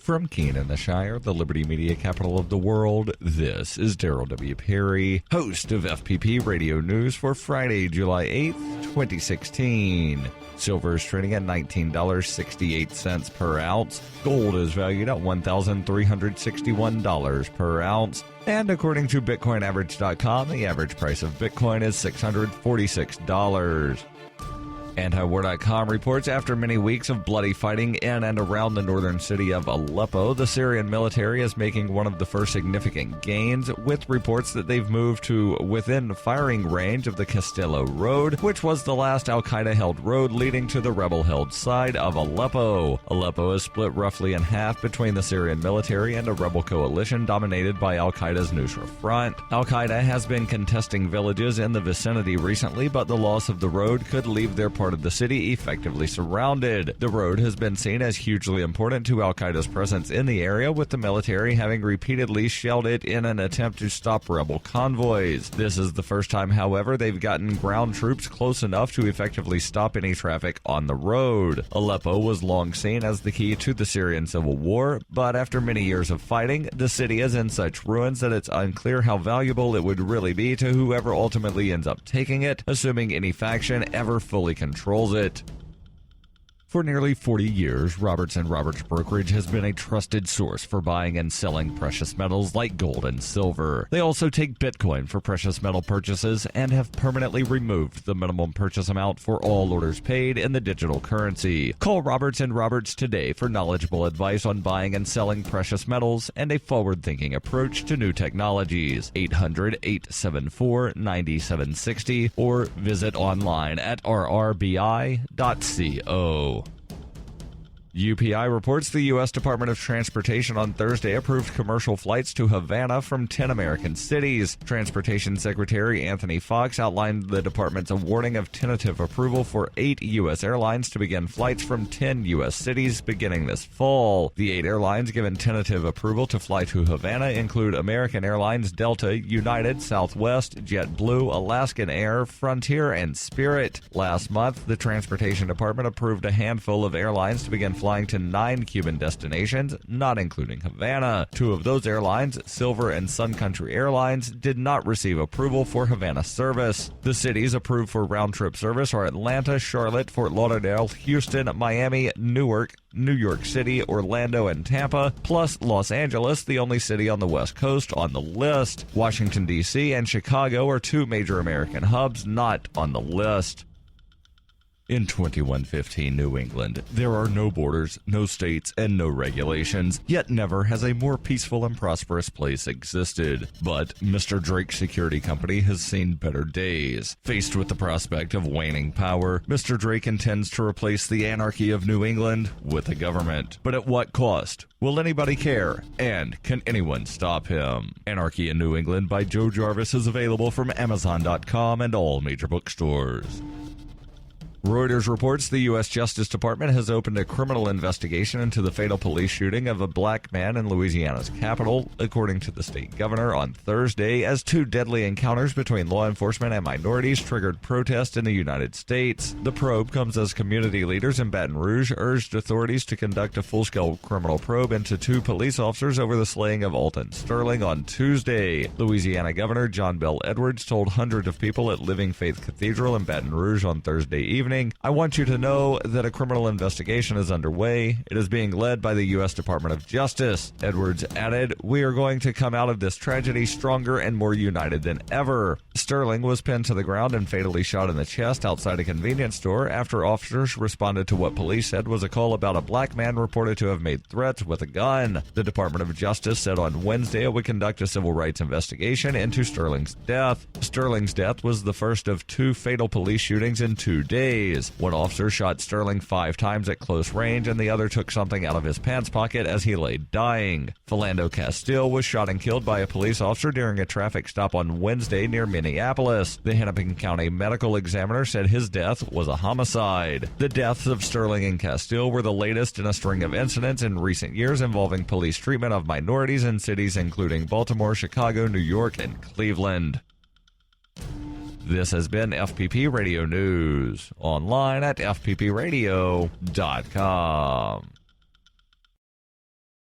From Keene in the Shire, the Liberty Media capital of the world, this is Daryl W. Perry, host of FPP Radio News for Friday, July 8th, 2016. Silver is trading at $19.68 per ounce. Gold is valued at $1,361 per ounce. And according to BitcoinAverage.com, the average price of Bitcoin is $646. Antiwar.com reports after many weeks of bloody fighting in and around the northern city of Aleppo, the Syrian military is making one of the first significant gains, with reports that they've moved to within firing range of the Castello Road, which was the last al-Qaeda-held road leading to the rebel-held side of Aleppo. Aleppo is split roughly in half between the Syrian military and a rebel coalition dominated by al-Qaeda's Nusra Front. Al-Qaeda has been contesting villages in the vicinity recently, but the loss of the road could leave their part of the city effectively surrounded. The road has been seen as hugely important to al-Qaeda's presence in the area, with the military having repeatedly shelled it in an attempt to stop rebel convoys. This is the first time, however, they've gotten ground troops close enough to effectively stop any traffic on the road. Aleppo was long seen as the key to the Syrian civil war, but after many years of fighting, the city is in such ruins that it's unclear how valuable it would really be to whoever ultimately ends up taking it, assuming any faction ever fully controls it. For nearly 40 years, Roberts & Roberts Brokerage has been a trusted source for buying and selling precious metals like gold and silver. They also take Bitcoin for precious metal purchases and have permanently removed the minimum purchase amount for all orders paid in the digital currency. Call Roberts & Roberts today for knowledgeable advice on buying and selling precious metals and a forward-thinking approach to new technologies. 800-874-9760 or visit online at rrbi.co. UPI reports the U.S. Department of Transportation on Thursday approved commercial flights to Havana from 10 American cities. Transportation Secretary Anthony Fox outlined the department's awarding of tentative approval for 8 U.S. airlines to begin flights from 10 U.S. cities beginning this fall. The 8 airlines given tentative approval to fly to Havana include American Airlines, Delta, United, Southwest, JetBlue, Alaskan Air, Frontier, and Spirit. Last month, the Transportation Department approved a handful of airlines to begin flying to 9 Cuban destinations, not including Havana. 2 of those airlines, Silver and Sun Country Airlines, did not receive approval for Havana service. The cities approved for round-trip service are Atlanta, Charlotte, Fort Lauderdale, Houston, Miami, Newark, New York City, Orlando, and Tampa, plus Los Angeles, the only city on the West Coast on the list. Washington, D.C. and Chicago are 2 major American hubs not on the list. In 2115 New England, there are no borders, no states, and no regulations, yet never has a more peaceful and prosperous place existed. But Mr. Drake's security company has seen better days. Faced with the prospect of waning power, Mr. Drake intends to replace the anarchy of New England with a government. But at what cost? Will anybody care? And can anyone stop him? Anarchy in New England by Joe Jarvis is available from Amazon.com and all major bookstores. Reuters reports the U.S. Justice Department has opened a criminal investigation into the fatal police shooting of a black man in Louisiana's capital, according to the state governor on Thursday, as 2 deadly encounters between law enforcement and minorities triggered protests in the United States. The probe comes as community leaders in Baton Rouge urged authorities to conduct a full-scale criminal probe into 2 police officers over the slaying of Alton Sterling on Tuesday. Louisiana Governor John Bel Edwards told hundreds of people at Living Faith Cathedral in Baton Rouge on Thursday evening, "I want you to know that a criminal investigation is underway. It is being led by the U.S. Department of Justice." Edwards added, "We are going to come out of this tragedy stronger and more united than ever." Sterling was pinned to the ground and fatally shot in the chest outside a convenience store after officers responded to what police said was a call about a black man reported to have made threats with a gun. The Department of Justice said on Wednesday it would conduct a civil rights investigation into Sterling's death. Sterling's death was the first of 2 fatal police shootings in 2 days. One officer shot Sterling 5 times at close range, and the other took something out of his pants pocket as he lay dying. Philando Castile was shot and killed by a police officer during a traffic stop on Wednesday near Minneapolis. The Hennepin County medical examiner said his death was a homicide. The deaths of Sterling and Castile were the latest in a string of incidents in recent years involving police treatment of minorities in cities including Baltimore, Chicago, New York, and Cleveland. This has been FPP Radio News, online at fppradio.com.